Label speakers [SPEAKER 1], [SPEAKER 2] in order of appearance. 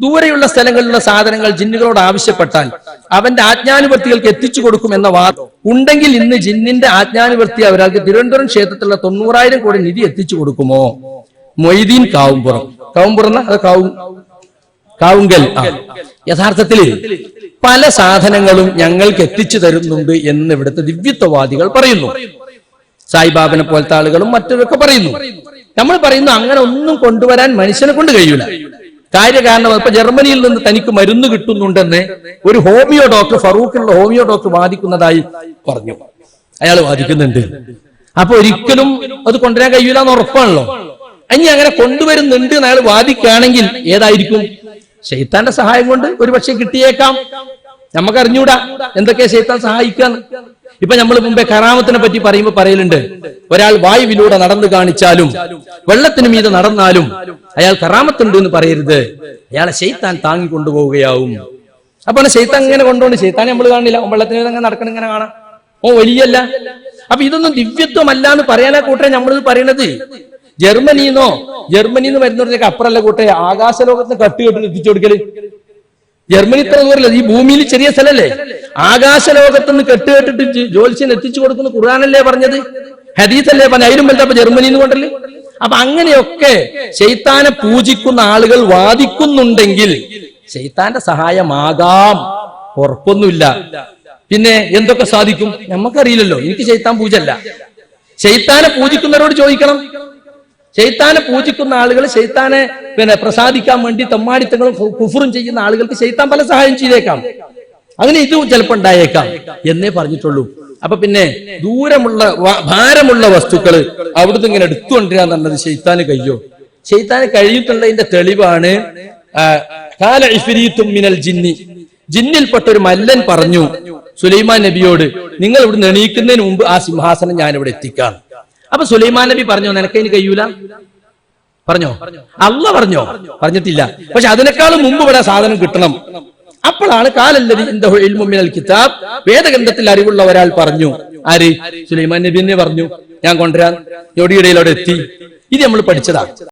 [SPEAKER 1] ദൂരെയുള്ള സ്ഥലങ്ങളിലുള്ള സാധനങ്ങൾ ജിന്നുകളോട് ആവശ്യപ്പെട്ടാൽ അവന്റെ ആജ്ഞാനുവർത്തികൾക്ക് എത്തിച്ചു കൊടുക്കുമെന്ന വാദം ഉണ്ടെങ്കിൽ ഇന്ന് ജിന്നിന്റെ ആജ്ഞാനുവർത്തി അവർക്ക് തിരുവനന്തപുരം ക്ഷേത്രത്തിലുള്ള 90,000 കോടി നിധി എത്തിച്ചു കൊടുക്കുമോ? മൊയ്തീൻ കാവുംപുറം. കാവുംപുറം അത് കാവുങ്കൽ. യഥാർത്ഥത്തിൽ പല സാധനങ്ങളും ഞങ്ങൾക്ക് എത്തിച്ചു തരുന്നുണ്ട് എന്ന് ഇവിടുത്തെ ദിവ്യത്വവാദികൾ പറയുന്നു. സായിബാബനെ പോലത്തെ ആളുകളും മറ്റവരൊക്കെ പറയുന്നു. നമ്മൾ പറയുന്നു അങ്ങനെ ഒന്നും കൊണ്ടുവരാൻ മനുഷ്യനെ കൊണ്ട് കഴിയൂല. കാര്യകാരണം ഇപ്പൊ ജർമ്മനിയിൽ നിന്ന് തനിക്ക് മരുന്ന് കിട്ടുന്നുണ്ടെന്ന് ഒരു ഹോമിയോ ഡോക്ടർ, ഫറൂഖിലുള്ള ഹോമിയോ ഡോക്ടർ വാദിക്കുന്നതായി പറഞ്ഞു. അയാൾ വാദിക്കുന്നുണ്ട്. അപ്പൊ ഒരിക്കലും അത് കൊണ്ടുവരാൻ കഴിയൂല എന്ന് ഉറപ്പാണല്ലോ. ഇനി അങ്ങനെ കൊണ്ടുവരുന്നുണ്ട് എന്ന് അയാൾ വാദിക്കുകയാണെങ്കിൽ ഏതായിരിക്കും? ശൈത്താന്റെ സഹായം കൊണ്ട് ഒരു പക്ഷെ കിട്ടിയേക്കാം. നമുക്കറിഞ്ഞൂടാ എന്തൊക്കെയാ ശൈത്താൻ സഹായിക്കാന്ന്. ഇപ്പൊ നമ്മൾ മുമ്പേ കറാമത്തിനെ പറ്റി പറയുമ്പോൾ പറയലുണ്ട്, ഒരാൾ വായുവിലൂടെ നടന്നു കാണിച്ചാലും വെള്ളത്തിന് മീതെ നടന്നാലും അയാൾ കറാമത്തുണ്ട് എന്ന് പറയരുത്, അയാളെ ശൈത്താൻ താങ്ങി കൊണ്ടുപോവുകയാവും. അപ്പൊ ശൈത്താൻ ഇങ്ങനെ കൊണ്ടുപോകണം. ശൈത്താൻ നമ്മൾ കാണില്ല, വെള്ളത്തിന് മീതെ നടക്കണം, ഇങ്ങനെ കാണാം. ഓ വലിയല്ല. അപ്പൊ ഇതൊന്നും ദിവ്യത്വമല്ല എന്ന് പറയാനാ കൂട്ടെ നമ്മളിത് പറയണത്. ജർമ്മനിന്ന് വരുന്നവർക്ക് അപ്പുറല്ല കൂട്ടെ ആകാശലോകത്തിന് കട്ടുകെട്ടിന് എത്തിച്ചു കൊടുക്കല്. ജർമ്മനി ഇത്ര ദൂരല്ല, ഈ ഭൂമിയിൽ ചെറിയ സ്ഥലല്ലേ. ആകാശലോകത്തുനിന്ന് കെട്ടുകെട്ടിട്ട് ജ്യോത്സ്യൻ എത്തിച്ചു കൊടുക്കുന്ന ഖുർആനല്ലേ പറഞ്ഞത്, ഹദീസല്ലേ പറഞ്ഞത്. അതിലും വലുത് അപ്പൊ ജർമ്മനിന്ന് കൊണ്ടല്ലേ. അപ്പൊ അങ്ങനെയൊക്കെ ശൈത്താനെ പൂജിക്കുന്ന ആളുകൾ വാദിക്കുന്നുണ്ടെങ്കിൽ ശൈത്താന്റെ സഹായമാകാം, ഉറപ്പൊന്നുമില്ല. പിന്നെ എന്തൊക്കെ സാധിക്കും നമുക്കറിയില്ലല്ലോ. എനിക്ക് ശൈത്താൻ പൂജല്ല. ശൈത്താനെ പൂജിക്കുന്നവരോട് ചോദിക്കണം. ശൈത്താനെ പൂജിക്കുന്ന ആളുകൾ ശൈത്താനെ പ്രസാദിക്കാൻ വേണ്ടി തമ്മാടിത്തങ്ങളും കുഫറും ചെയ്യുന്ന ആളുകൾക്ക് ശൈത്താൻ പല സഹായം ചെയ്തേക്കാം. അങ്ങനെ ഇതും ചിലപ്പോൾ ഉണ്ടായേക്കാം എന്നേ പറഞ്ഞിട്ടുള്ളൂ. അപ്പൊ പിന്നെ ദൂരമുള്ള ഭാരമുള്ള വസ്തുക്കൾ അവിടുന്ന് ഇങ്ങനെ എടുത്തുകൊണ്ടിരാന്ന് പറഞ്ഞത് ശൈത്താന് കഴിയോ? ശൈത്താന് കഴിയിട്ടുള്ളതിന്റെ തെളിവാണ് ഖാല ഇഫ്രീത്തും മിനൽ ജിന്നി, ജിന്നിൽപ്പെട്ട ഒരു മല്ലൻ പറഞ്ഞു സുലൈമാൻ നബിയോട്, നിങ്ങൾ ഇവിടുന്ന് എണീക്കുന്നതിന് മുമ്പ് ആ സിംഹാസനം ഞാൻ ഇവിടെ എത്തിക്കാം. അപ്പൊ സുലൈമാൻ നബി പറഞ്ഞോ നിനക്കതിന് കഴിയൂല? പറഞ്ഞോ? അള്ളാഹ് പറഞ്ഞോ? പറഞ്ഞിട്ടില്ല. പക്ഷെ അതിനേക്കാളും മുമ്പ് ഇവിടെ സാധനം കിട്ടണം. അപ്പോഴാണ് കാലല്ലദീ ഇൻദഹു ഇൽമു മിനൽ കിതാബ്, വേദഗ്രന്ഥത്തിൽ അറിവുള്ള ഒരാൾ പറഞ്ഞു. ആര്? സുലൈമാൻ നബി തന്നെ പറഞ്ഞു, ഞാൻ കൊണ്ടുവരാൻ. ഞൊടിയിടയിൽ അവിടെ എത്തി. ഇത് നമ്മൾ പഠിച്ചതാണ്.